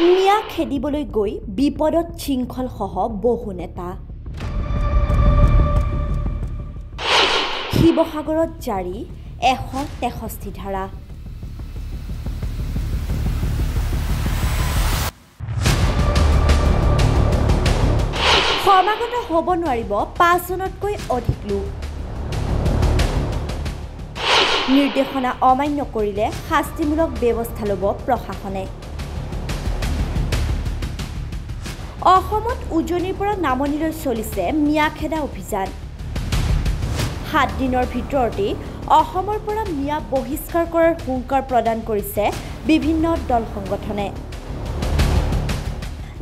মিয়া খেদিবলৈ গৈ বিপদত শৃংখল সহ বহু নেতা শিৱসাগৰত জাৰি 163 ধাৰা সমাগত হ'ব নোৱাৰিব 5 জনতকৈ অধিক লোক নিৰ্দেশনা অমান্য কৰিলে শাস্তিমূলক ব্যৱস্থা ল'ব প্ৰশাসনে অসমত উজনিৰ পৰা নামনিলৈ চলিছে মিয়া খেদা অভিযান 7 দিনৰ ভিতৰতে অসমৰ পৰা মিয়া বহিষ্কাৰ কৰাৰ হুংকাৰ প্ৰদান কৰিছে বিভিন্ন দল সংগঠনে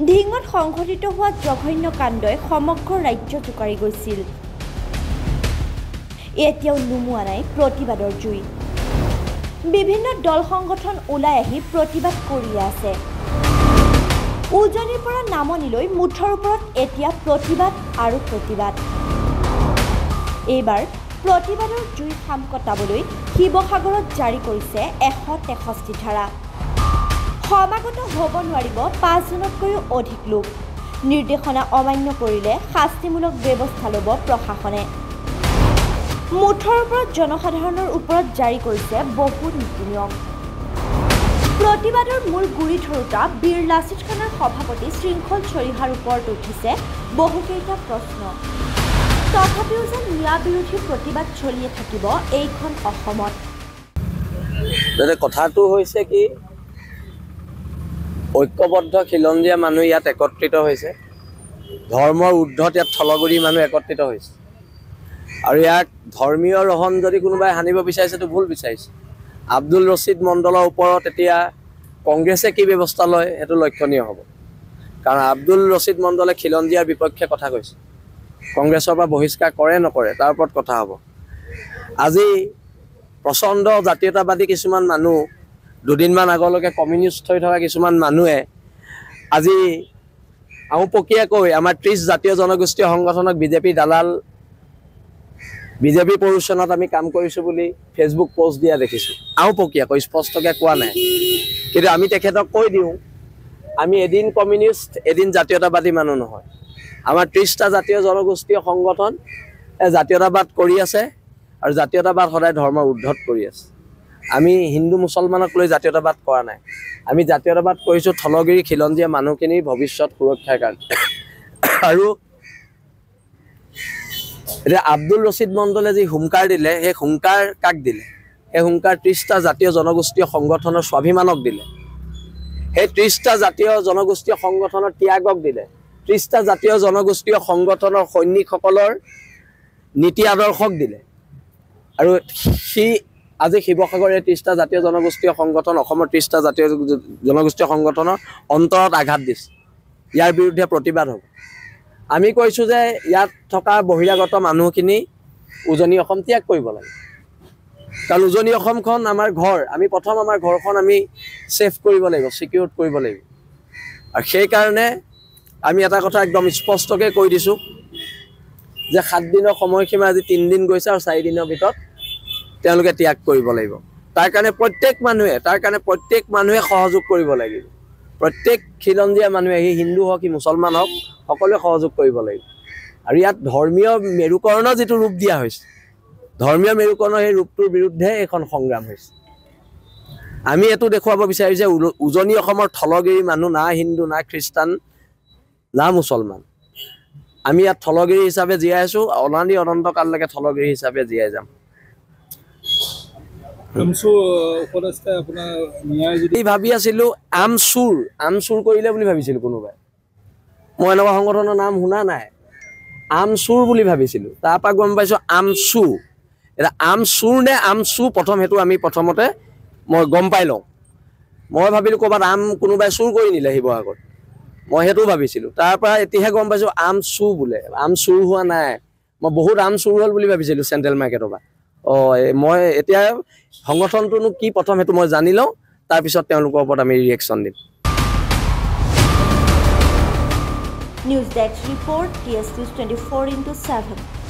ঢিঙত সংঘটিত হোৱা জঘন্য কাণ্ডই সমগ্ৰ ৰাজ্য জোকাৰি গৈছিল এতিয়াও নুমুৱা নাই প্ৰতিবাদৰ জুই বিভিন্ন দল সংগঠন ওলাই আহি প্ৰতিবাদ কৰি আছে উজনিৰ পৰা নামনিলৈ মুঠৰ ওপৰত এতিয়া প্ৰতিবাদ আৰু প্ৰতিবাদ এইবাৰ প্ৰতিবাদৰ জুই খাম কটাবলৈ শিৱসাগৰত জাৰি কৰিছে 163 ধাৰা সমাগত হ'ব নোৱাৰিব 5 জনতকৈও অধিক লোক নিৰ্দেশনা অমান্য কৰিলে শাস্তিমূলক ব্যৱস্থা ল'ব প্ৰশাসনে মুঠৰ ওপৰত জনসাধাৰণৰ ওপৰত জাৰি কৰিছে বহু নীতি নিয়ম প্ৰতিবাদৰ মূল গুৰি ধৰোঁতা বীৰ লাচিত খানৰ সভাপতি শৃংখল চৰিহাৰ ওপৰত উঠিছে বহুকেইটা প্ৰশ্ন তথাপিও যেন মিয়া বিৰোধী প্ৰতিবাদ চলিয়ে থাকিব এইখন অসমত কথাটো হৈছে কি ঐক্যবদ্ধ খিলঞ্জীয়া মানুহ ইয়াত একত্ৰিত হৈছে ধৰ্মৰ ঊৰ্ধত ইয়াত থলগুৰি মানুহ একত্ৰিত হৈছে আৰু ইয়াক ধৰ্মীয় ৰহন যদি কোনোবাই হানিব বিচাৰিছেতো ভুল বিচাৰিছে আব্দুল ৰছিদ মণ্ডলৰ ওপৰত এতিয়া কংগ্ৰেছে কি ব্যৱস্থা লয় সেইটো লক্ষণীয় হ'ব কাৰণ আব্দুল ৰছিদ মণ্ডলে খিলঞ্জীয়াৰ বিপক্ষে কথা কৈছে কংগ্ৰেছৰ পৰা বহিষ্কাৰ কৰে নকৰে তাৰ ওপৰত কথা হ'ব আজি প্ৰচণ্ড জাতীয়তাবাদী কিছুমান মানুহ দুদিনমান আগলৈকে কমিউনিষ্ট হৈ থকা কিছুমান মানুহে আজি আওপকীয়াকৈ আমাৰ 30 জাতীয় জনগোষ্ঠীয় সংগঠনক বিজেপি দালাল বিজেপি পৰুষণত আমি কাম কৰিছোঁ বুলি ফেচবুক পোষ্ট দিয়া দেখিছোঁ আওপকীয়াকৈ স্পষ্টকৈ কোৱা নাই কিন্তু আমি তেখেতক কৈ দিওঁ আমি এদিন কমিউনিষ্ট এদিন জাতীয়তাবাদী মানুহ নহয় আমাৰ 30টা জাতীয় জনগোষ্ঠীয় সংগঠন জাতীয়তাবাদ কৰি আছে আৰু জাতীয়তাবাদ সদায় ধৰ্মৰ ঊৰ্ধত কৰি আছে আমি হিন্দু মুছলমানক লৈ জাতীয়তাবাদ কৰা নাই আমি জাতীয়তাবাদ কৰিছোঁ থলগিৰি খিলঞ্জীয়া মানুহখিনিৰ ভৱিষ্যত সুৰক্ষাৰ কাৰণে আৰু এতিয়া আব্দুল ৰছিদ মণ্ডলে যি হুংকাৰ দিলে সেই হুংকাৰ কাক দিলে সেই হুংকাৰ 30টা জাতীয় জনগোষ্ঠীয় সংগঠনৰ স্বাভিমানক দিলে সেই 30টা জাতীয় জনগোষ্ঠীয় সংগঠনৰ ত্যাগক দিলে 30টা জাতীয় জনগোষ্ঠীয় সংগঠনৰ সৈনিকসকলৰ নীতি আদৰ্শক দিলে আৰু সি আজি শিৱসাগৰৰ 30টা জাতীয় জনগোষ্ঠীয় সংগঠন অসমৰ 30টা জাতীয় জনগোষ্ঠীয় সংগঠনৰ অন্তৰত আঘাত দিছে ইয়াৰ বিৰুদ্ধে প্ৰতিবাদ হ'ব আমি কৈছোঁ যে ইয়াত থকা বহিৰাগত মানুহখিনি উজনি অসম ত্যাগ কৰিব লাগে কাৰণ উজনি অসমখন আমাৰ ঘৰ আমি প্ৰথম আমাৰ ঘৰখন আমি ছেফ কৰিব লাগিব ছিকিউৰ কৰিব লাগিব আৰু সেইকাৰণে আমি এটা কথা একদম স্পষ্টকৈ কৈ দিছোঁ যে 7 দিনৰ সময়সীমা আজি 3 দিন গৈছে আৰু 4 দিনৰ ভিতৰত তেওঁলোকে ত্যাগ কৰিব লাগিব তাৰ কাৰণে প্ৰত্যেক মানুহে সহযোগ কৰিব লাগিব প্ৰত্যেক খিলঞ্জীয়া মানুহে সি হিন্দু হওক কি মুছলমান হওক সকলোৱে সহযোগ কৰিব লাগিব আৰু ইয়াত ধৰ্মীয় মেৰুকৰণ যিটো ৰূপ দিয়া হৈছে ধৰ্মীয় মেৰুকৰণৰ সেই ৰূপটোৰ বিৰুদ্ধে এখন সংগ্ৰাম হৈছে আমি এইটো দেখুৱাব বিচাৰিছোঁ যে উজনি অসমৰ থলগিৰি মানুহ না হিন্দু না খ্ৰীষ্টান না মুছলমান আমি ইয়াত থলগিৰি হিচাপে জীয়াই আছোঁ অনাদি অনন্তকাললৈকে থলগিৰি হিচাপে জীয়াই যাম ভাবি আছিলোঁ আমচুৰ কৰিলে বুলি ভাবিছিলোঁ কোনোবাই মই এনেকুৱা সংগঠনৰ নাম শুনা নাই আমচুৰ বুলি ভাবিছিলোঁ তাৰপৰা গম পাইছোঁ আমচু এতিয়া আমচুৰ নে আমচু প্ৰথম সেইটো আমি প্ৰথমতে মই গম পাই লওঁ মই ভাবিলোঁ ক'ৰবাত কোনোবাই চুৰ কৰি নিলে শিৱসাগৰত মই সেইটো ভাবিছিলোঁ তাৰপৰা এতিয়াহে গম পাইছোঁ আমচু বোলে আম চুৰ হোৱা নাই মই বহুত আম চুৰ হ'ল বুলি ভাবিছিলোঁ চেণ্ট্ৰেল মাৰ্কেটৰ পৰা মই এতিয়া সংগঠনটোনো কি প্ৰথম সেইটো মই জানি লওঁ তাৰপিছত তেওঁলোকৰ ওপৰত আমি ৰিয়েকশ্যন দিম news desk report TS News 24/7